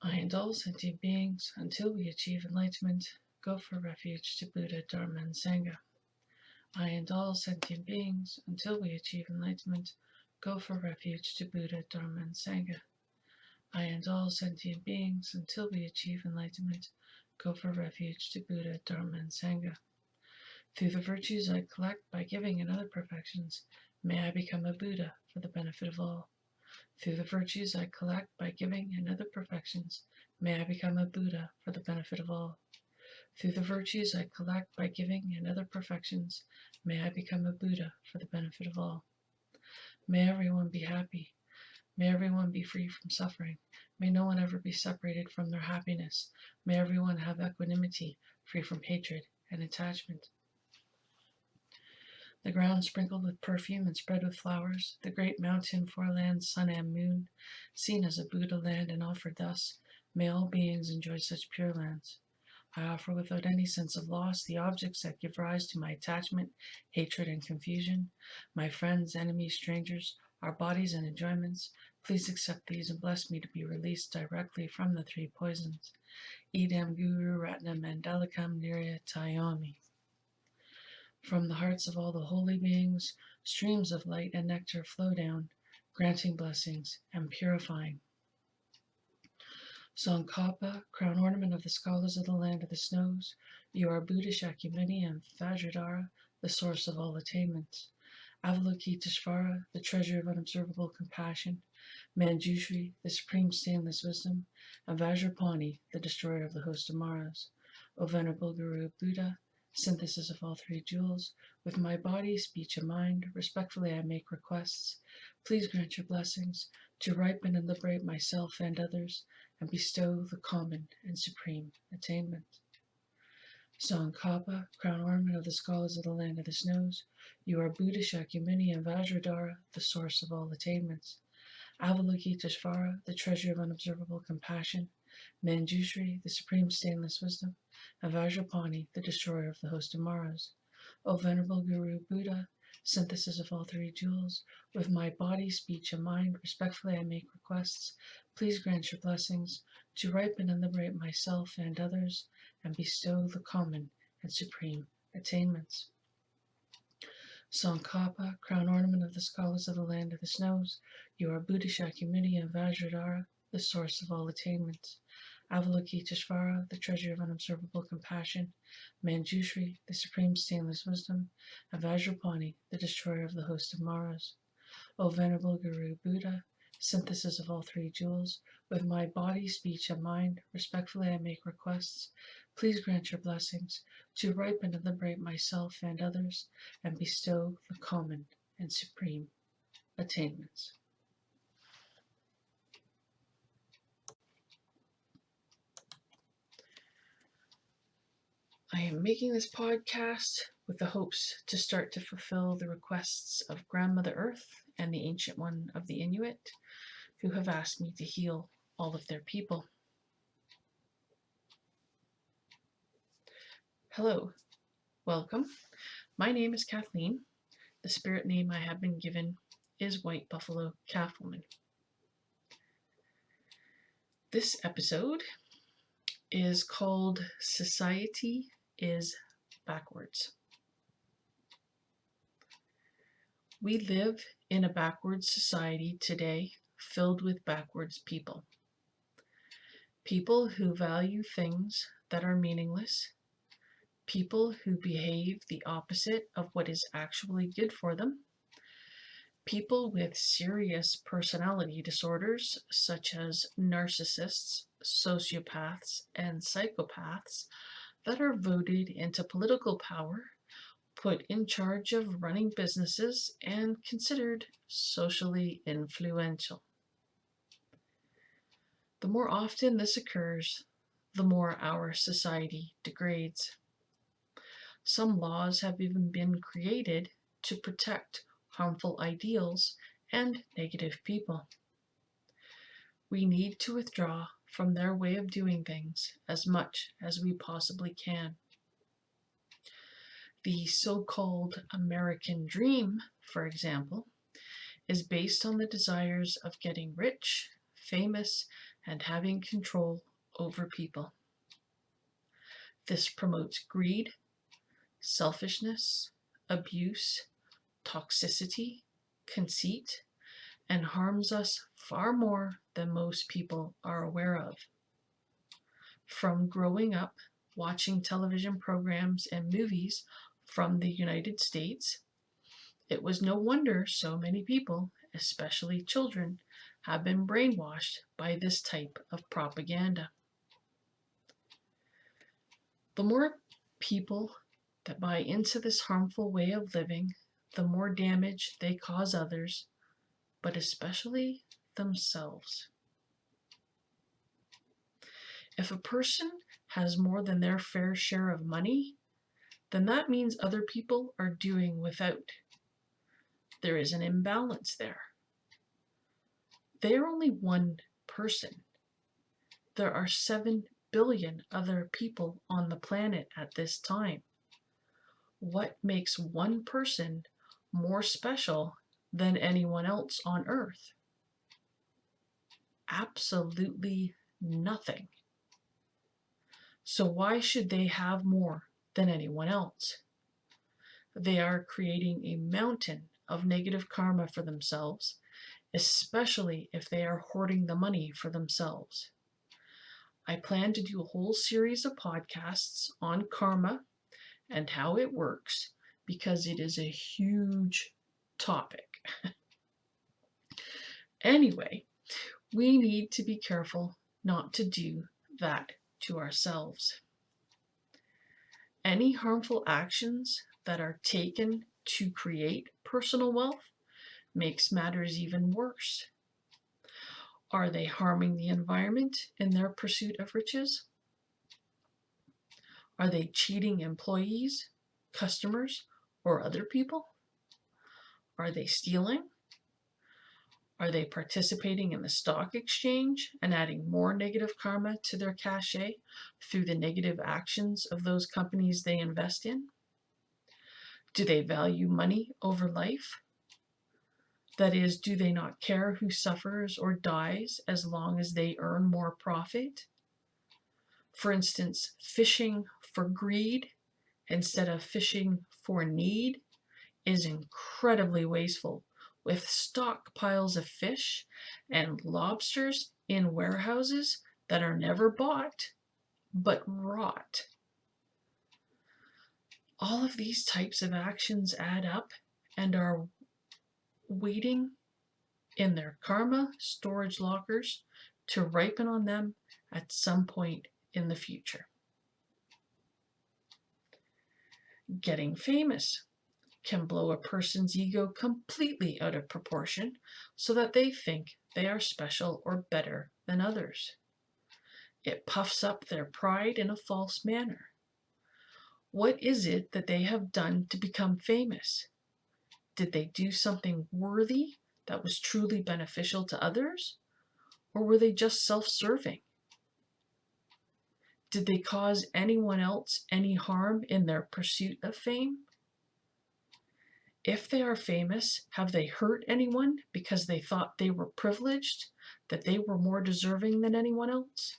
I and all sentient beings, until we achieve enlightenment, go for refuge to Buddha, Dharma, and Sangha. I and all sentient beings, until we achieve enlightenment, go for refuge to Buddha, Dharma, and Sangha. I and all sentient beings, until we achieve enlightenment, go for refuge to Buddha, Dharma, and Sangha. Through the virtues I collect by giving and other perfections, may I become a Buddha for the benefit of all. Through the virtues I collect by giving and other perfections, may I become a Buddha for the benefit of all. Through the virtues I collect by giving and other perfections, may I become a Buddha for the benefit of all. May everyone be happy. May everyone be free from suffering. May no one ever be separated from their happiness. May everyone have equanimity, free from hatred and attachment. The ground sprinkled with perfume and spread with flowers, the great mountain, four lands, sun and moon, seen as a Buddha land and offered thus, may all beings enjoy such pure lands. I offer without any sense of loss the objects that give rise to my attachment, hatred, and confusion, my friends, enemies, strangers, our bodies and enjoyments. Please accept these and bless me to be released directly from the three poisons. Idam Guru Ratna Mandalikam Niryatayami. From the hearts of all the holy beings, streams of light and nectar flow down, granting blessings and purifying. Tsongkhapa, crown ornament of the scholars of the land of the snows, you are Buddha Shakyamuni and Vajradhara, the source of all attainments. Avalokiteshvara, the treasure of unobservable compassion, Manjushri, the supreme stainless wisdom, and Vajrapani, the destroyer of the host of Maras. O Venerable Guru Buddha, synthesis of all three jewels, with my body, speech, and mind, respectfully I make requests. Please grant your blessings to ripen and liberate myself and others, and bestow the common and supreme attainment. Tsongkhapa, crown ornament of the scholars of the land of the snows, you are Buddha Shakyamuni and Vajradhara, the source of all attainments. Avalokiteshvara, the treasure of unobservable compassion, Manjushri, the supreme stainless wisdom, and Vajrapani, the destroyer of the host of Maras. O Venerable Guru Buddha, synthesis of all three jewels, with my body, speech, and mind, respectfully I make requests. Please grant your blessings to ripen and liberate myself and others, and bestow the common and supreme attainments. Tsongkhapa, crown ornament of the scholars of the land of the snows, you are Buddha Shakyamuni and Vajradhara, the source of all attainments. Avalokiteshvara, the treasure of unobservable compassion, Manjushri, the supreme stainless wisdom, and Vajrapani, the destroyer of the host of Maras. O Venerable Guru Buddha, synthesis of all three jewels, with my body, speech, and mind, respectfully I make requests. Please grant your blessings to ripen and liberate myself and others, and bestow the common and supreme attainments. I am making this podcast with the hopes to start to fulfill the requests of Grandmother Earth and the Ancient One of the Inuit, who have asked me to heal all of their people. Hello, welcome. My name is Kathleen. The spirit name I have been given is White Buffalo Calf Woman. This episode is called Society is Backwards. We live in a backwards society today, filled with backwards people. People who value things that are meaningless, people who behave the opposite of what is actually good for them, people with serious personality disorders such as narcissists, sociopaths, and psychopaths that are voted into political power, put in charge of running businesses, and considered socially influential. The more often this occurs, the more our society degrades. Some laws have even been created to protect harmful ideals and negative people. We need to withdraw from their way of doing things as much as we possibly can. The so-called American dream, for example, is based on the desires of getting rich, famous, and having control over people. This promotes greed, selfishness, abuse, toxicity, conceit, and harms us far more than most people are aware of. From growing up watching television programs and movies from the United States, it was no wonder so many people, especially children, have been brainwashed by this type of propaganda. The more people that buy into this harmful way of living, the more damage they cause others, but especially themselves. If a person has more than their fair share of money, then that means other people are doing without. There is an imbalance there. They are only one person. There are 7 billion other people on the planet at this time. What makes one person more special than anyone else on Earth? Absolutely nothing. So why should they have more than anyone else? They are creating a mountain of negative karma for themselves, especially if they are hoarding the money for themselves. I plan to do a whole series of podcasts on karma and how it works because it is a huge topic. Anyway, we need to be careful not to do that to ourselves. Any harmful actions that are taken to create personal wealth makes matters even worse. Are they harming the environment in their pursuit of riches? Are they cheating employees, customers, or other people? Are they stealing? Are they participating in the stock exchange and adding more negative karma to their cachet through the negative actions of those companies they invest in? Do they value money over life? That is, do they not care who suffers or dies as long as they earn more profit? For instance, fishing for greed instead of fishing for need is incredibly wasteful, with stockpiles of fish and lobsters in warehouses that are never bought but rot. All of these types of actions add up and are waiting in their karma storage lockers to ripen on them at some point in the future. Getting famous can blow a person's ego completely out of proportion so that they think they are special or better than others. It puffs up their pride in a false manner. What is it that they have done to become famous? Did they do something worthy that was truly beneficial to others? Or were they just self-serving? Did they cause anyone else any harm in their pursuit of fame? If they are famous, have they hurt anyone because they thought they were privileged, that they were more deserving than anyone else?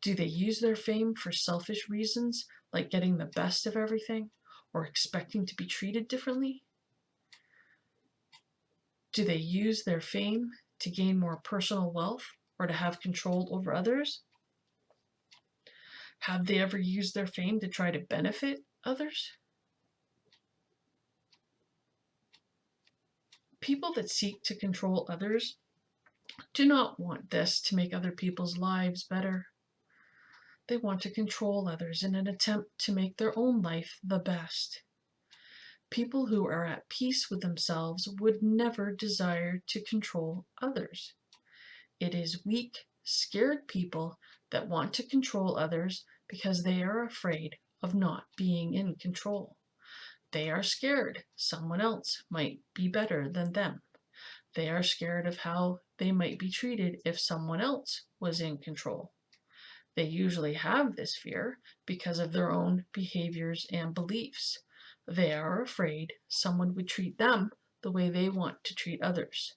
Do they use their fame for selfish reasons, like getting the best of everything or expecting to be treated differently? Do they use their fame to gain more personal wealth or to have control over others? Have they ever used their fame to try to benefit others? People that seek to control others do not want this to make other people's lives better. They want to control others in an attempt to make their own life the best. People who are at peace with themselves would never desire to control others. It is weak, scared people that want to control others because they are afraid of not being in control. They are scared someone else might be better than them. They are scared of how they might be treated if someone else was in control. They usually have this fear because of their own behaviors and beliefs. They are afraid someone would treat them the way they want to treat others.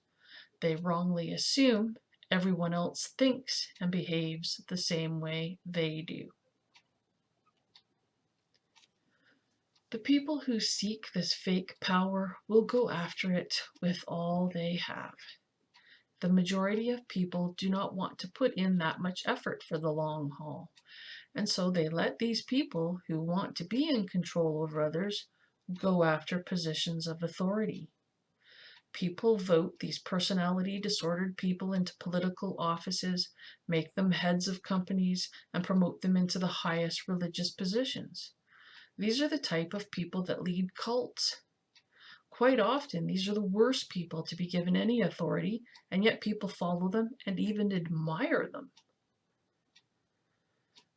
They wrongly assume everyone else thinks and behaves the same way they do. The people who seek this fake power will go after it with all they have. The majority of people do not want to put in that much effort for the long haul, and so they let these people who want to be in control over others go after positions of authority. People vote these personality disordered people into political offices, make them heads of companies, and promote them into the highest religious positions. These are the type of people that lead cults. Quite often, these are the worst people to be given any authority, and yet people follow them and even admire them.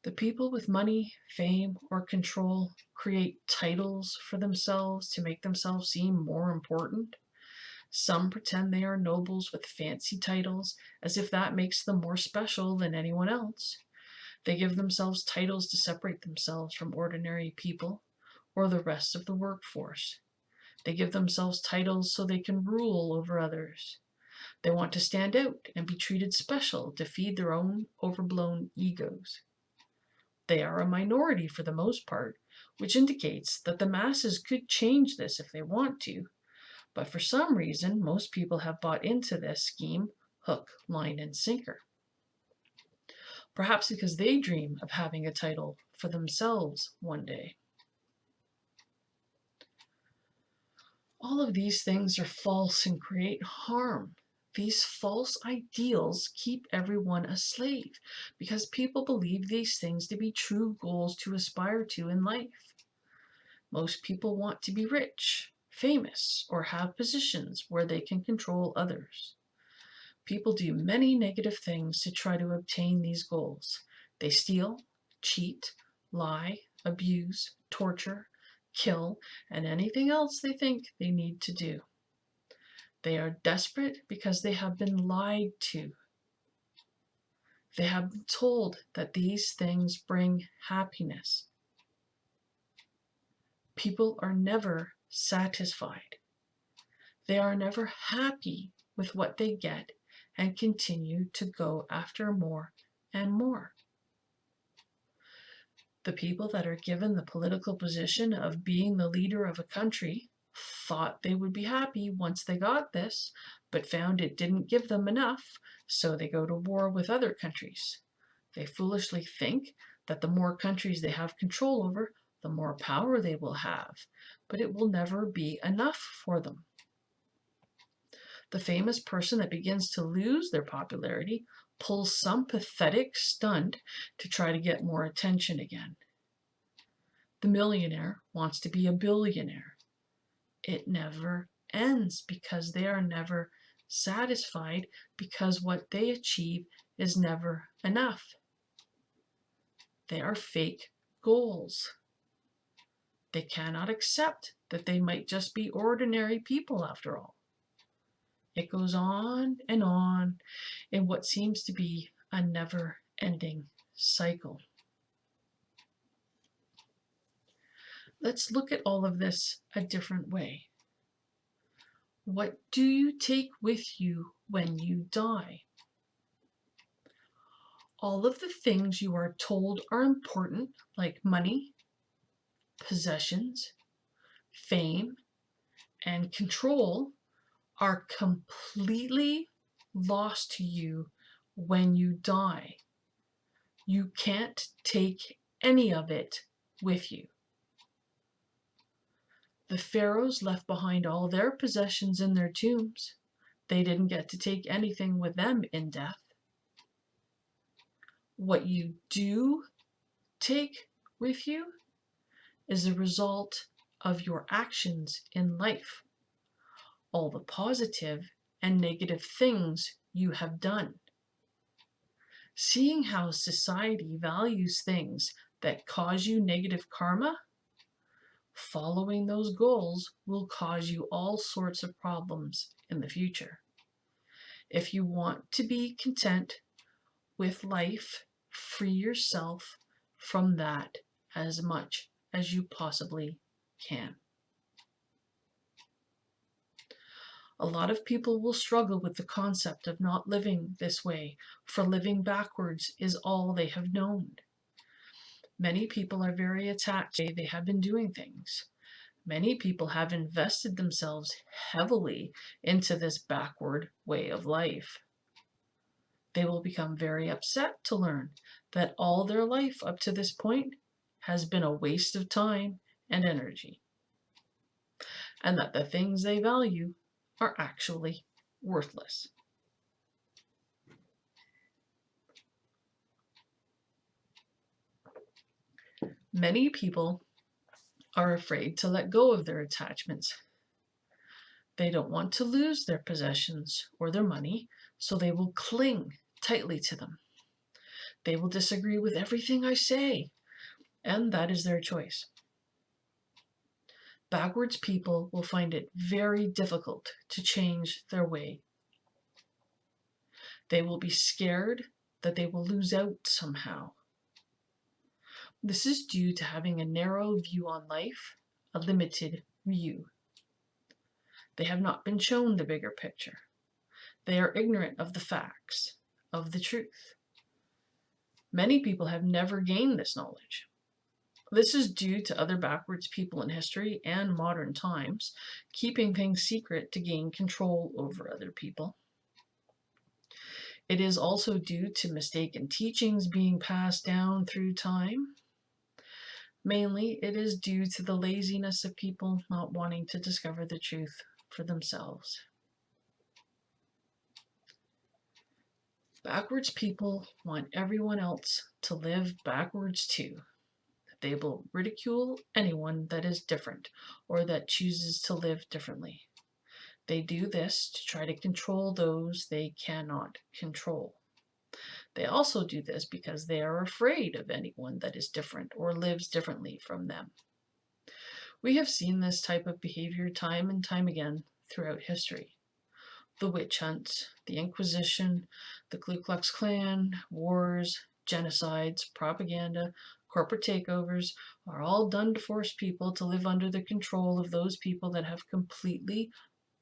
The people with money, fame, or control create titles for themselves to make themselves seem more important. Some pretend they are nobles with fancy titles, as if that makes them more special than anyone else. They give themselves titles to separate themselves from ordinary people or the rest of the workforce. They give themselves titles so they can rule over others. They want to stand out and be treated special to feed their own overblown egos. They are a minority for the most part, which indicates that the masses could change this if they want to. But for some reason, most people have bought into this scheme hook, line, and sinker. Perhaps because they dream of having a title for themselves one day. All of these things are false and create harm. These false ideals keep everyone a slave because people believe these things to be true goals to aspire to in life. Most people want to be rich, famous, or have positions where they can control others. People do many negative things to try to obtain these goals. They steal, cheat, lie, abuse, torture, kill, and anything else they think they need to do. They are desperate because they have been lied to. They have been told that these things bring happiness. People are never satisfied. They are never happy with what they get and continue to go after more and more. The people that are given the political position of being the leader of a country thought they would be happy once they got this, but found it didn't give them enough, so they go to war with other countries. They foolishly think that the more countries they have control over, the more power they will have, but it will never be enough for them. The famous person that begins to lose their popularity pulls some pathetic stunt to try to get more attention again. The millionaire wants to be a billionaire. It never ends because they are never satisfied because what they achieve is never enough. They are fake goals. They cannot accept that they might just be ordinary people after all. It goes on in what seems to be a never-ending cycle. Let's look at all of this a different way. What do you take with you when you die? All of the things you are told are important, like money, possessions, fame, and control, are completely lost to you when you die. You can't take any of it with you. The pharaohs left behind all their possessions in their tombs. They didn't get to take anything with them in death. What you do take with you is a result of your actions in life, all the positive and negative things you have done. Seeing how society values things that cause you negative karma, following those goals will cause you all sorts of problems in the future. If you want to be content with life, free yourself from that as much as you possibly can. A lot of people will struggle with the concept of not living this way, for living backwards is all they have known. Many people are very attached to the way they have been doing things. Many people have invested themselves heavily into this backward way of life. They will become very upset to learn that all their life up to this point has been a waste of time and energy, and that the things they value are actually worthless. Many people are afraid to let go of their attachments. They don't want to lose their possessions or their money, so they will cling tightly to them. They will disagree with everything I say, and that is their choice. Backwards people will find it very difficult to change their way. They will be scared that they will lose out somehow. This is due to having a narrow view on life, a limited view. They have not been shown the bigger picture. They are ignorant of the facts, of the truth. Many people have never gained this knowledge. This is due to other backwards people in history and modern times keeping things secret to gain control over other people. It is also due to mistaken teachings being passed down through time. Mainly, it is due to the laziness of people not wanting to discover the truth for themselves. Backwards people want everyone else to live backwards too. They will ridicule anyone that is different or that chooses to live differently. They do this to try to control those they cannot control. They also do this because they are afraid of anyone that is different or lives differently from them. We have seen this type of behavior time and time again throughout history. The witch hunts, the Inquisition, the Ku Klux Klan, wars, genocides, propaganda, corporate takeovers are all done to force people to live under the control of those people that have completely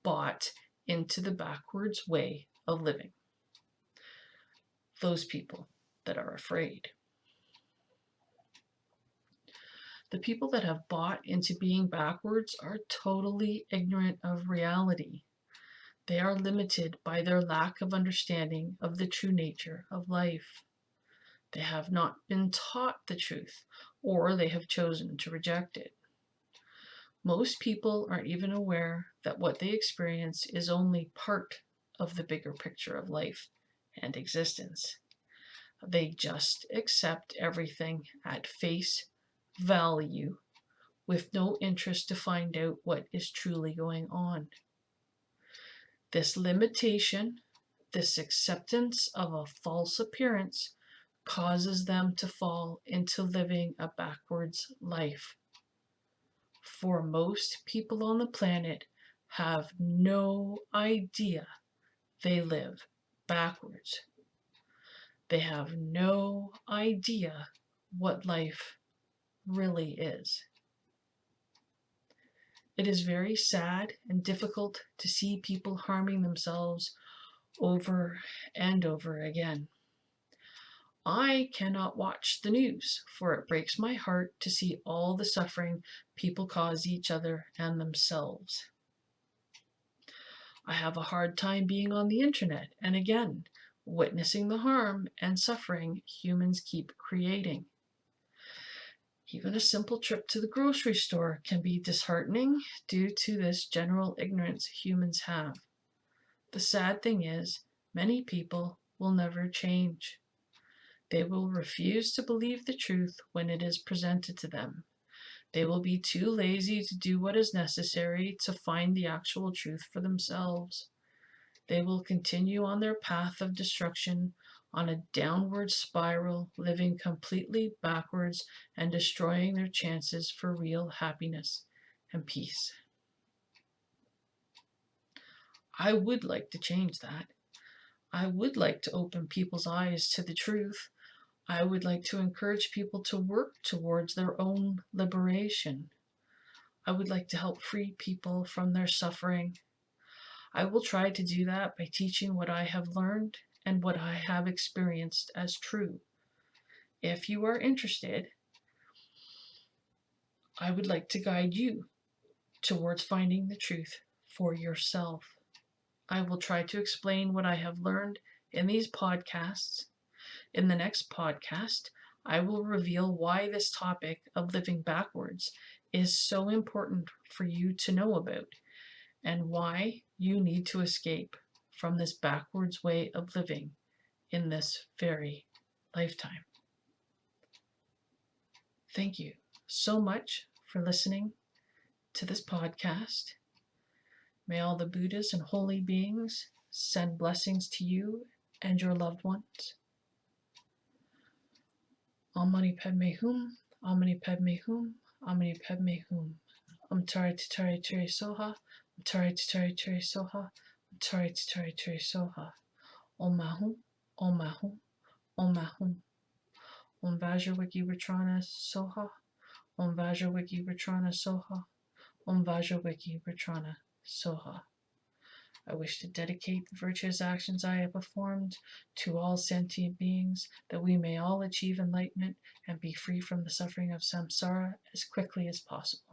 bought into the backwards way of living. Those people that are afraid. The people that have bought into being backwards are totally ignorant of reality. They are limited by their lack of understanding of the true nature of life. They have not been taught the truth, or they have chosen to reject it. Most people aren't even aware that what they experience is only part of the bigger picture of life and existence. They just accept everything at face value with no interest to find out what is truly going on. This limitation, this acceptance of a false appearance, causes them to fall into living a backwards life. For most people on the planet have no idea they live backwards. They have no idea what life really is. It is very sad and difficult to see people harming themselves over and over again. I cannot watch the news, for it breaks my heart to see all the suffering people cause each other and themselves. I have a hard time being on the internet and again, witnessing the harm and suffering humans keep creating. Even a simple trip to the grocery store can be disheartening due to this general ignorance humans have. The sad thing is, many people will never change. They will refuse to believe the truth when it is presented to them. They will be too lazy to do what is necessary to find the actual truth for themselves. They will continue on their path of destruction, on a downward spiral, living completely backwards and destroying their chances for real happiness and peace. I would like to change that. I would like to open people's eyes to the truth. I would like to encourage people to work towards their own liberation. I would like to help free people from their suffering. I will try to do that by teaching what I have learned and what I have experienced as true. If you are interested, I would like to guide you towards finding the truth for yourself. I will try to explain what I have learned in these podcasts. In the next podcast, I will reveal why this topic of living backwards is so important for you to know about and why you need to escape from this backwards way of living in this very lifetime. Thank you so much for listening to this podcast. May all the Buddhas and holy beings send blessings to you and your loved ones. Om Mani Padme Hum, Om Mani Padme Hum, Om Mani Padme Hum. Tari Tatari Turi Soha, Tari Tatari Turi Soha, Tari Tatari Turi Soha. Om Mahum, Om Mahum, Om Mahum. Om Vajrawiki Vitrana Soha, Om Vajrawiki Vitrana Soha, Om Vajrawiki Vitrana Soha. I wish to dedicate the virtuous actions I have performed to all sentient beings, that we may all achieve enlightenment and be free from the suffering of samsara as quickly as possible.